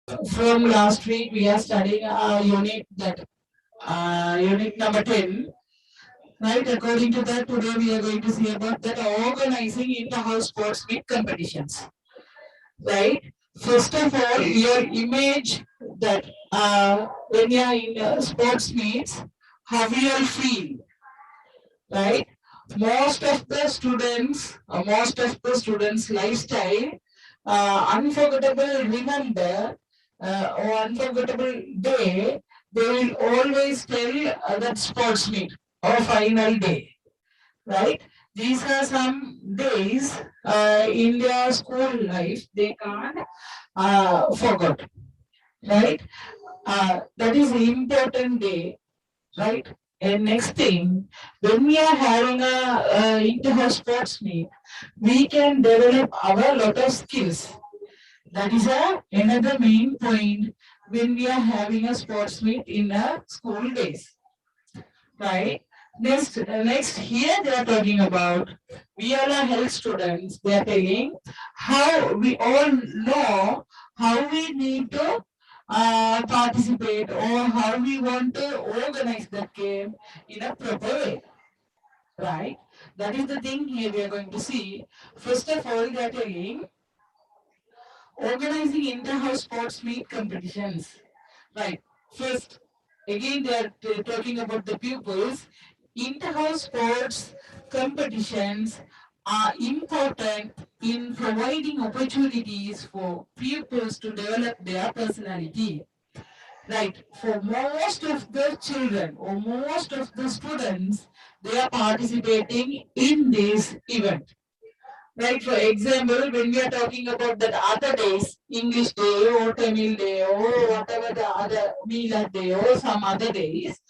From last week, we are studying unit number 10. Right, according to that, today we are going to see about that organizing inter-house sports meet competitions. Right, first of all, your image that when you are in sports meets, how you will feel, right? Most of the students lifestyle, unforgettable remember or unforgettable day, they will always tell that sports meet or final day, right? These are some days in their school life they can't forget, right? That is the important day, right? And next thing, when we are having a inter-house sports meet, we can develop our lot of skills. That is another main point when we are having a sports meet in a school days, right? Next here they are talking about we are a health students. They are telling how we all know how we need to participate or how we want to organize that game in a proper way, right? That is the thing here we are going to see. First of all, they are telling organizing inter-house sports meet competitions, right? First, again they are talking about the pupils. Inter-house sports competitions are important in providing opportunities for pupils to develop their personality. Right, for most of the children or most of the students, they are participating in this event. Right, for example, when we are talking about that other days, English day or Tamil day or whatever the other Milad day or some other days,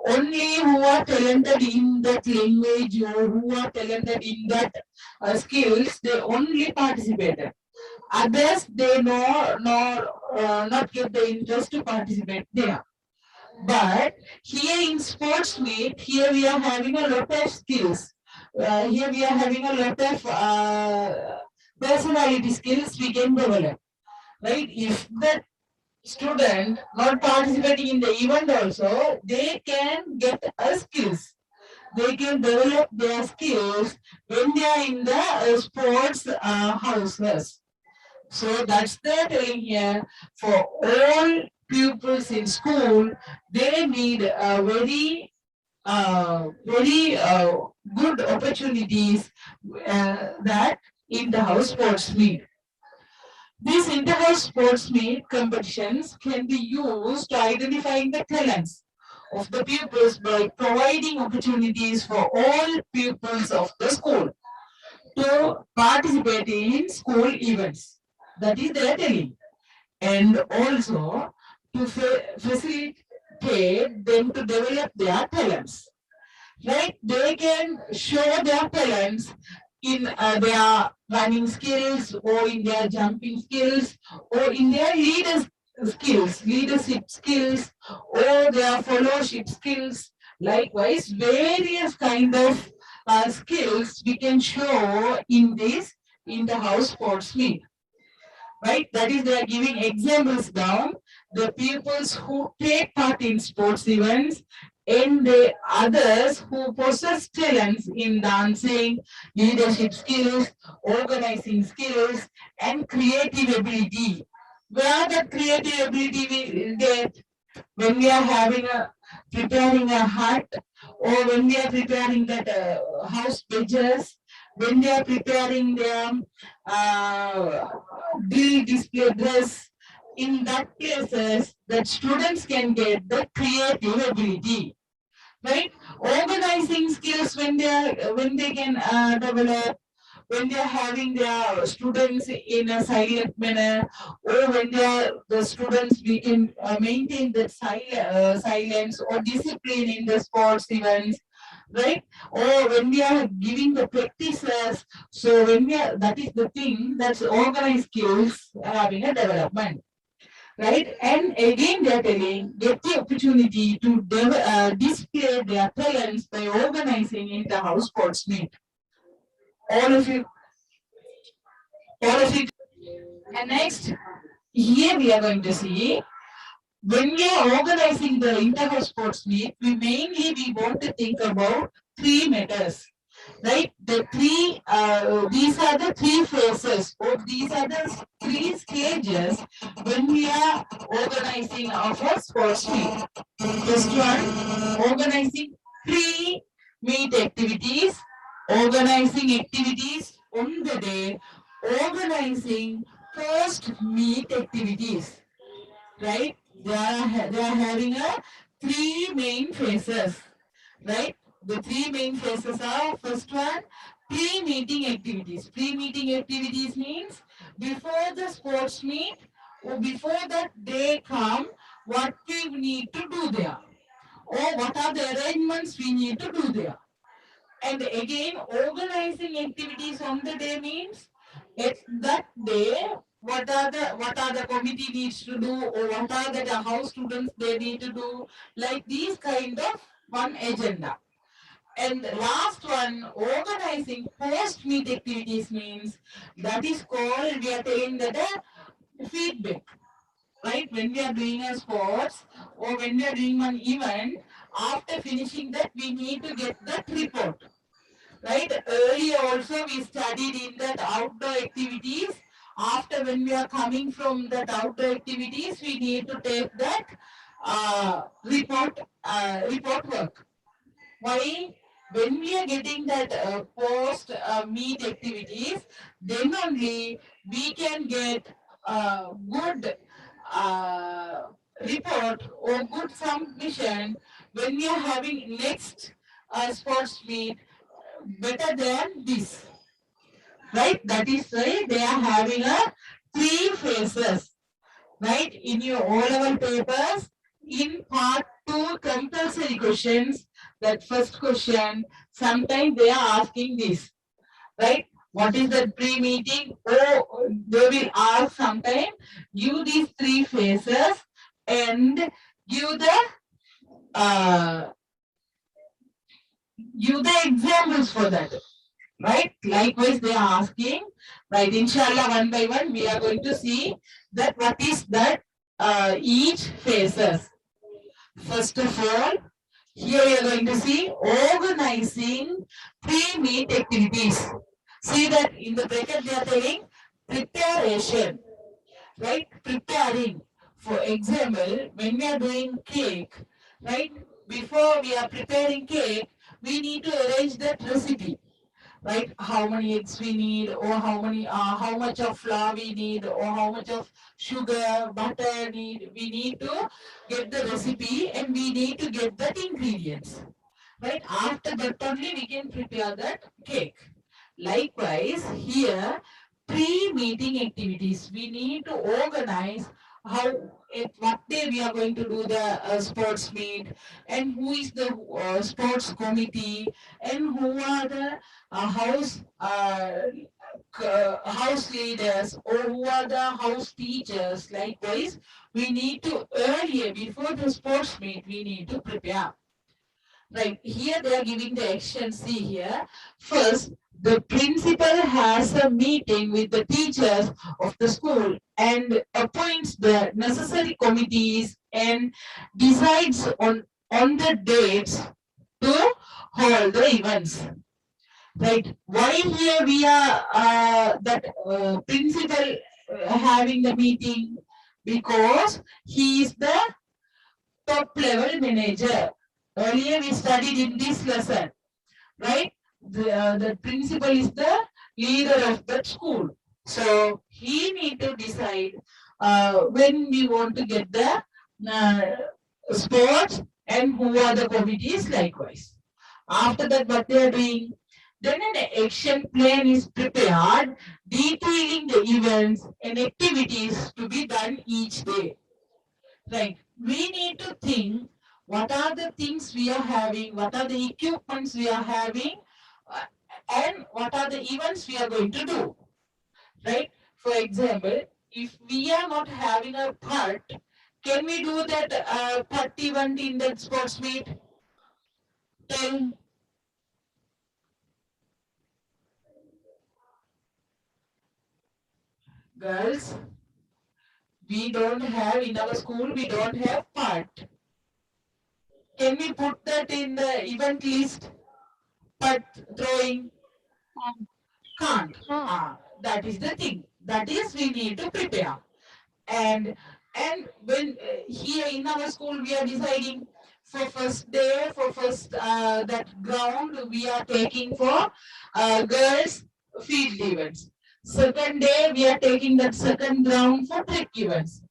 only who are talented in that language or who are talented in that skills, they only participated. Others, they not get the interest to participate there. But here in sports meet, here we are having a lot of skills. Here we are having a lot of personality skills we can develop. Right? If the student not participating in the event also, they can get a skills. They can develop their skills when they are in the sports houses. So that's the telling here for all pupils in school, they need a very good opportunities that inter-house sports meet. These inter-house sports meet competitions can be used to identifying the talents of the pupils by providing opportunities for all pupils of the school to participate in school events. That is their telling. And also to facilitate them to develop their talents. Right? They can show their talents in their running skills or in their jumping skills or in their leadership skills or their fellowship skills. Likewise, various kind of skills we can show in this inter-house sports meet, right? That is, they are giving examples down. The pupils who take part in sports events and the others who possess talents in dancing, leadership skills, organizing skills, and creative ability. Where that creative ability we get when we are having a preparing a hut or when we are preparing that house pages, when they are preparing their uh, display dress, in that places that students can get the creative ability, right? Organizing skills when they can develop when they are having their students in a silent manner, or when they are the students we can maintain that silence or discipline in the sports events, right? Or when we are giving the practices, so when we are, that is the thing that's organized skills having a development, right? And again, they're telling get the opportunity to display their talents by organizing inter-house sports meet. All of you, all of you. And next, here we are going to see when we are organizing the inter-house sports meet, we want to think about three matters, right? These are the three phases, or these are the three stages when we are organizing our sports meet. First one, organizing pre-meet activities, organizing activities on the day, organizing post-meet activities, right? They are having a three main phases, right? The three main phases are, first one, pre-meeting activities. Pre-meeting activities means before the sports meet or before that day come, what we need to do there, or what are the arrangements we need to do there. And again, organizing activities on the day means at that day, what are the committee needs to do, or what are the house students they need to do, like these kind of one agenda. And the last one, organizing post meet activities means that is called, we are telling that a feedback, right? When we are doing a sports or when we are doing one event, after finishing that we need to get that report. Right? Earlier also we studied in that outdoor activities. After when we are coming from that outdoor activities, we need to take that report work. Why? When we are getting that post meet activities, then only we can get good uh, report or good submission when we are having next sports meet better than this, right? That is why they are having a three phases, right? In your O-level papers, in part 2 compulsory questions, that first question, sometimes they are asking this, right? What is the pre-meeting? Or they will ask sometime, give these three phases and give the uh, examples for that. Right? Likewise, they are asking, right? Inshallah, one by one, we are going to see that what is that each phases. First of all, here we are going to see organizing pre-meet activities. See that in the bracket they are telling preparation, right? Preparing. For example, when we are doing cake, right? Before we are preparing cake, we need to arrange that recipe, right? How many eggs we need, or how much of flour we need, or how much of sugar, butter need. We need to get the recipe and we need to get that ingredients, right? After that only we can prepare that cake. Likewise, here pre-meeting activities. We need to organize how, at what day we are going to do the sports meet, and who is the sports committee, and who are the house leaders, or who are the house teachers. Likewise, we need to earlier, before the sports meet, we need to prepare. Right, here they are giving the action. See here. First, the principal has a meeting with the teachers of the school and appoints the necessary committees and decides on the dates to hold the events. Right. Why here we are that principal having the meeting? Because he is the top level manager. Earlier we studied in this lesson, right? The principal is the leader of that school. So he need to decide when we want to get the uh, sports and who are the committees likewise. After that, what they are doing, then an action plan is prepared detailing the events and activities to be done each day. Right. We need to think what are the things we are having, what are the equipments we are having, uh, and what are the events we are going to do. Right. For example, if we are not having a putt, can we do that putt event in that sports meet? Tell girls. We don't have in our school, we don't have part. Can we put that in the event list? But throwing can't. No. That is the thing. That is we need to prepare. and when here in our school we are deciding for first day for first that ground we are taking for girls field events. Second day we are taking that second ground for track events,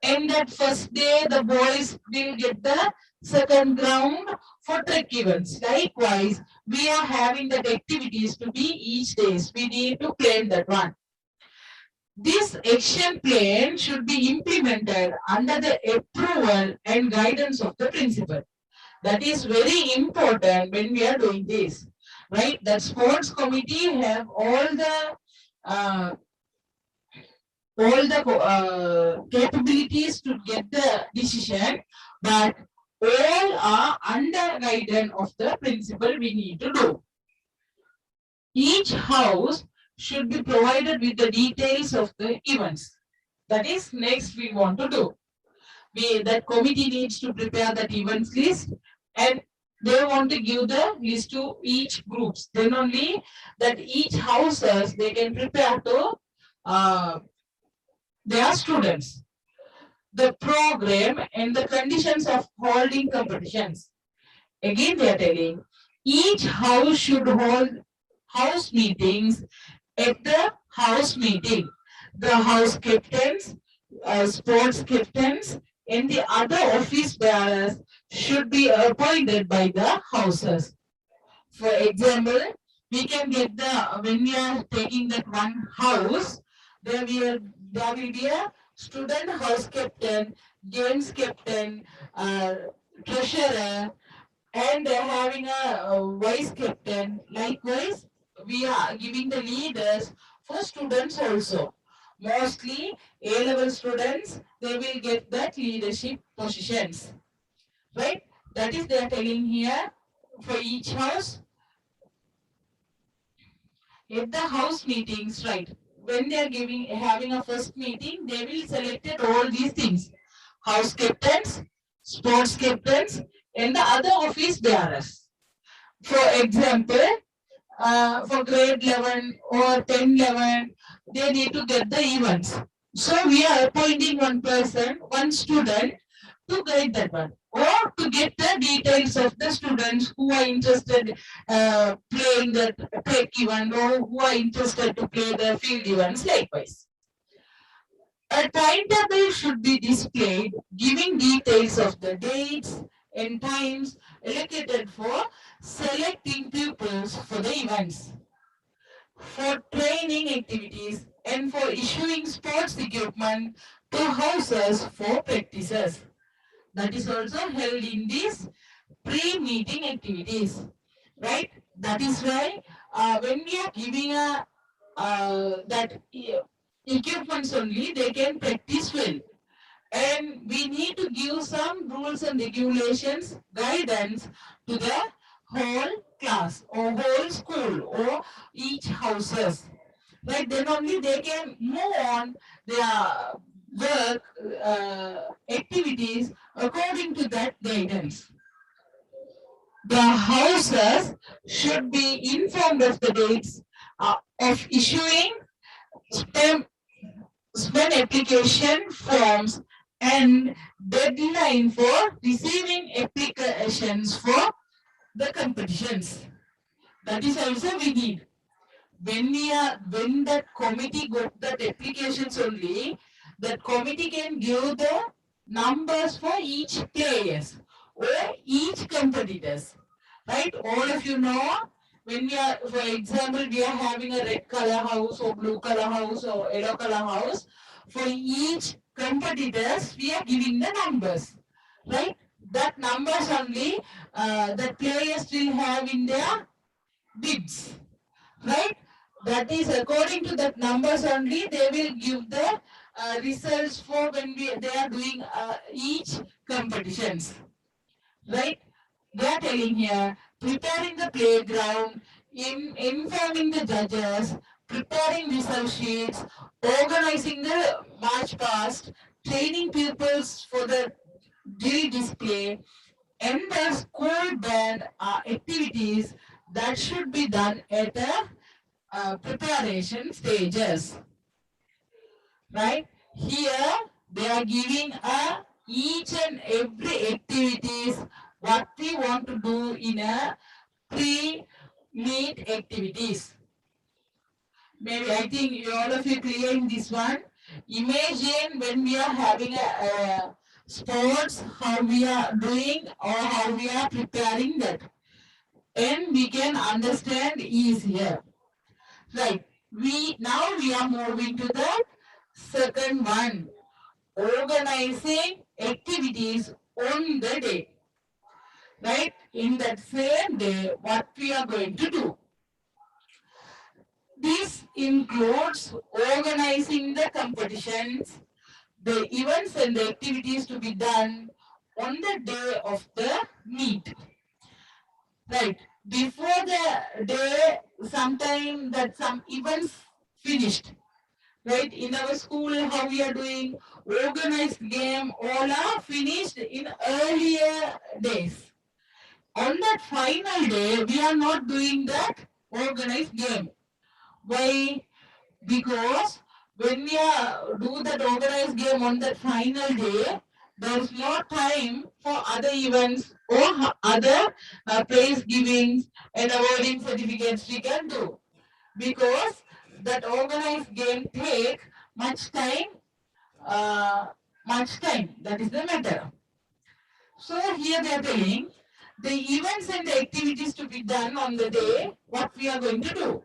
and that first day the boys will get the second ground for track events. Likewise, we are having that activities to be each days, we need to plan that one. This action plan should be implemented under the approval and guidance of the principal. That is very important when we are doing this, right? The sports committee have uh, all the capabilities to get the decision, but all are under guidance of the principal. We need to do. Each house should be provided with the details of the events. That is next we want to do. That committee needs to prepare that events list, and they want to give the list to each groups. Then only that each houses they can prepare to uh, their students. The program and the conditions of holding competitions. Again, they are telling each house should hold house meetings at the house meeting. The house captains, sports captains, and the other office bearers should be appointed by the houses. For example, we can get the when we are taking that one house, there will be a student house captain, games captain, uh, treasurer, and having a vice captain. Likewise, we are giving the leaders for students also. Mostly A-level students, they will get that leadership positions, right? That is they are telling here for each house. At the house meetings, right? When they are having a first meeting, they will select all these things: house captains, sports captains, and the other office bearers. For example, for grade 11 or 10, 11, they need to get the events. So we are appointing one person, one student to guide that one, or to get the details of the students who are interested playing the track event, or who are interested to play the field events likewise. A timetable should be displayed giving details of the dates and times allocated for selecting pupils for the events, for training activities, and for issuing sports equipment to houses for practices. That is also held in these pre-meeting activities, right? That is why when we are giving a that equipments only, they can practice well, and we need to give some rules and regulations, guidance to the whole class or whole school or each houses. Right, then only they can move on their work activities according to that guidance. The houses should be informed of the dates of issuing STEM SPEN application forms and deadline for receiving applications for the competitions. That is also we need. When that committee got that applications only, that committee can give the numbers for each players or each competitors. Right? All of you know, when we are, for example, we are having a red color house or blue color house or yellow color house. For each competitors, we are giving the numbers. Right? That numbers only the players will have in their bids, right? That is according to that numbers only they will give the results for when they are doing each competitions, right? They are telling here preparing the playground, informing the judges, preparing reserve sheets, organizing the march past, training pupils for the drill display, and the school band activities that should be done at the preparation stages. Right? Here they are giving each and every activities what we want to do in a pre-meet activities. Maybe I think all of you clear in this one. Imagine when we are having a sports, how we are doing or how we are preparing that. And we can understand easier. Right. Now we are moving to the second one. Organizing activities on the day. Right? In that same day, what we are going to do. This includes organizing the competitions, the events and the activities to be done on the day of the meet. Right. Before the day, sometime that some events finished. Right. In our school, how we are doing organized game, all are finished in earlier days. On that final day, we are not doing that organized game. Why? Because when we do that organized game on that final day, there is no time for other events or other praise givings and awarding certificates we can do. Because that organized game take much time, That is the matter. So here they are telling the events and the activities to be done on the day, what we are going to do.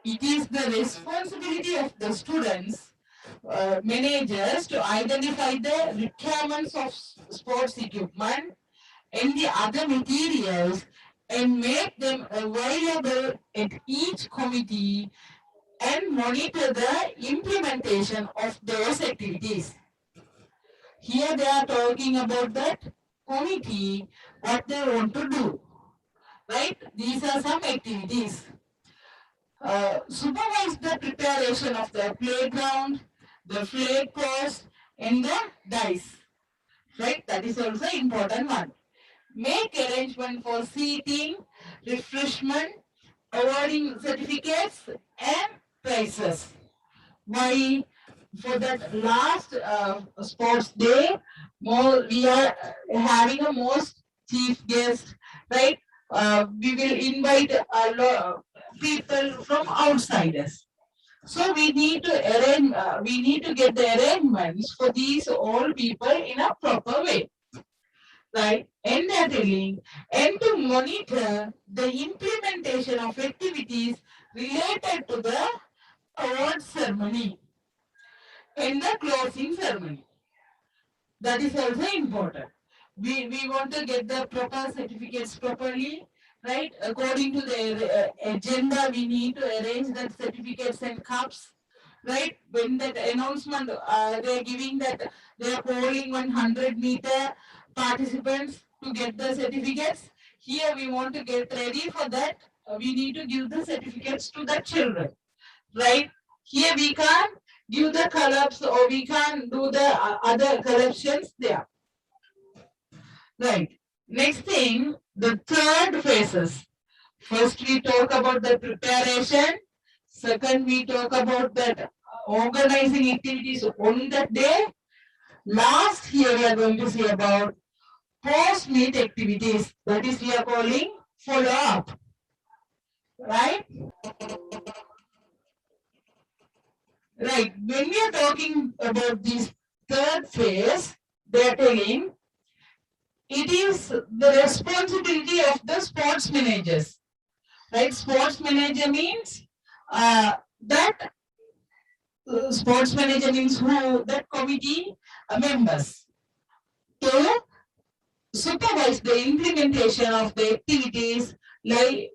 It is the responsibility of the students, managers to identify the requirements of sports equipment and the other materials and make them available at each committee and monitor the implementation of those activities. Here they are talking about that committee, what they want to do. Right? These are some activities. Supervise the preparation of the playground, the flag post, and the dice. Right? That is also important one. Make arrangement for seating, refreshment, awarding certificates, and prizes. Why? For that last sports day, we are having a most chief guest, right? We will invite people from outsiders. So we need to arrange. We need to get the arrangements for these all people in a proper way, right? And they are telling, and to monitor the implementation of activities related to the award ceremony and the closing ceremony. That is also important. We want to get the proper certificates properly, right? According to the agenda, we need to arrange that certificates and cups, right? When that announcement, they are giving that they are polling 100-meter participants to get the certificates. Here we want to get ready for that. We need to give the certificates to the children, right? Here we can't give the collapse or we can't do the other corrections there. Right. Next thing, the third phases. First we talk about the preparation. Second we talk about that organizing activities on that day. Last here we are going to see about post-meet activities. That is we are calling follow-up. Right? Right. When we are talking about this third phase, they are telling it is the responsibility of the sports managers. Right? Sports manager means that sports manager means who? That committee members to supervise the implementation of the activities like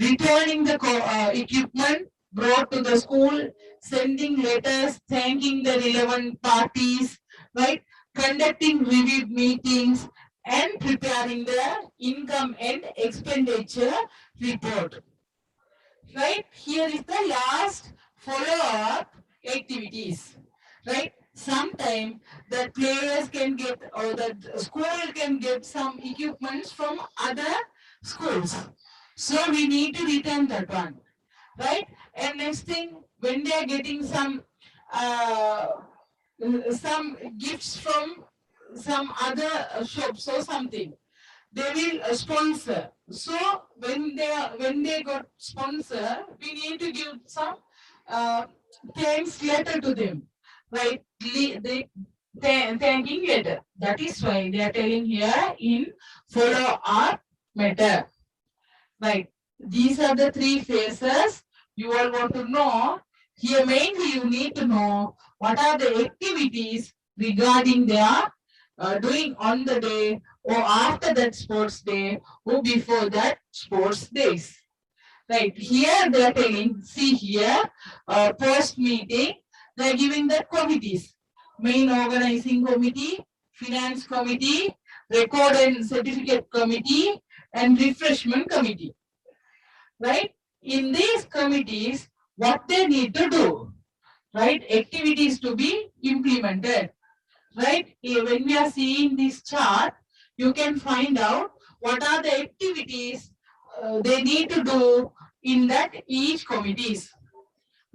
returning the equipment brought to the school, sending letters, thanking the relevant parties, right? Conducting review meetings and preparing the income and expenditure report. Right? Here is the last follow-up activities. Right? Sometimes the players can get or the school can get some equipments from other schools. So we need to return that one, right? And next thing, when they are getting uh, some gifts from some other shops or something, they will sponsor. So when they got sponsor, we need to give some uh, thanks letter to them, right? They thanking letter. That is why they are telling here in follow up method, right? These are the three phases you all want to know. Here mainly you need to know what are the activities regarding their doing on the day or after that sports day or before that sports days. Right, here they are telling, see here, post meeting, they are giving the committees, main organizing committee, finance committee, record and certificate committee, and refreshment committee. Right, in these committees, what they need to do, right, activities to be implemented. Right, when we are seeing this chart, you can find out what are the activities they need to do in that each committees.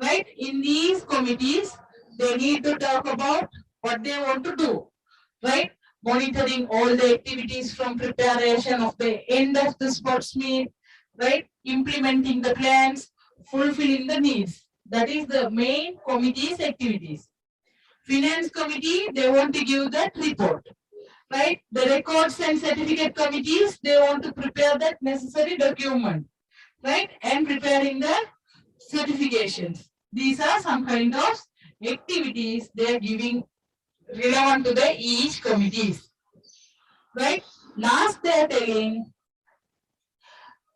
Right, in these committees, they need to talk about what they want to do. Right, monitoring all the activities from preparation of the end of the sports meet, right, implementing the plans, fulfilling the needs. That is the main committee's activities. Finance committee, they want to give that report, right? The records and certificate committees, they want to prepare that necessary document, right? And preparing the certifications. These are some kind of activities they are giving relevant to the each committees, right? Last they are telling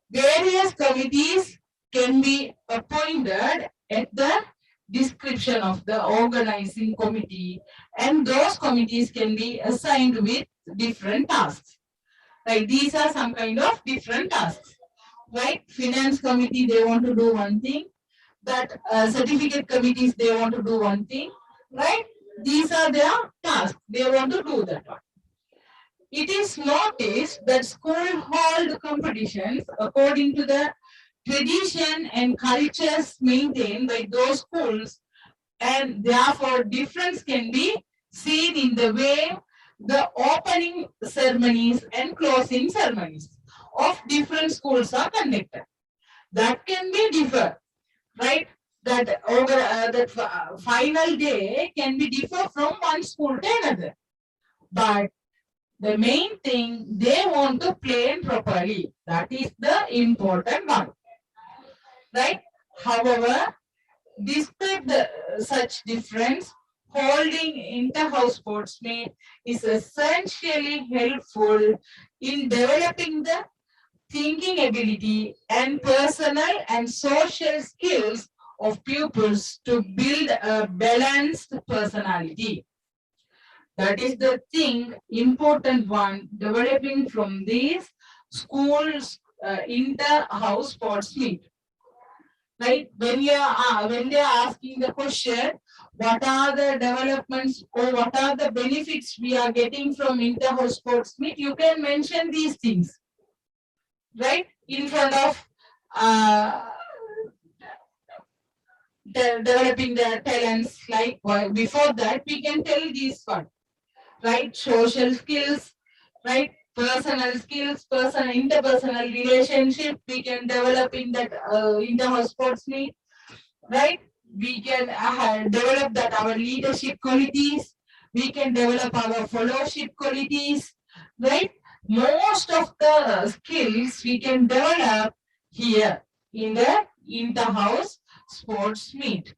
various committees can be appointed at the description of the organizing committee, and those committees can be assigned with different tasks. Right, these are some kind of different tasks. Right, finance committee they want to do one thing, that certificate committees they want to do one thing. Right, these are their tasks. They want to do that one. It is noticed that school hold competitions according to the tradition and cultures maintained by those schools, and therefore difference can be seen in the way the opening ceremonies and closing ceremonies of different schools are conducted. That can be differ, right? That final day can be differ from one school to another. But the main thing, they want to plan properly. That is the important one, right? However, despite such difference, holding inter-house sports meet is essentially helpful in developing the thinking ability and personal and social skills of pupils to build a balanced personality. That is the thing, important one, developing from these schools inter-house sports meet. Right? When they are asking the question, what are the developments or what are the benefits we are getting from inter-house sports meet, you can mention these things, right? In front of developing their talents. Like before that, we can tell these one, right? Social skills, right? Personal skills, personal interpersonal relationship, we can develop in that inter-house sports meet, right? We can develop that our leadership qualities. We can develop our fellowship qualities, right? Most of the skills we can develop here in the inter-house sports meet.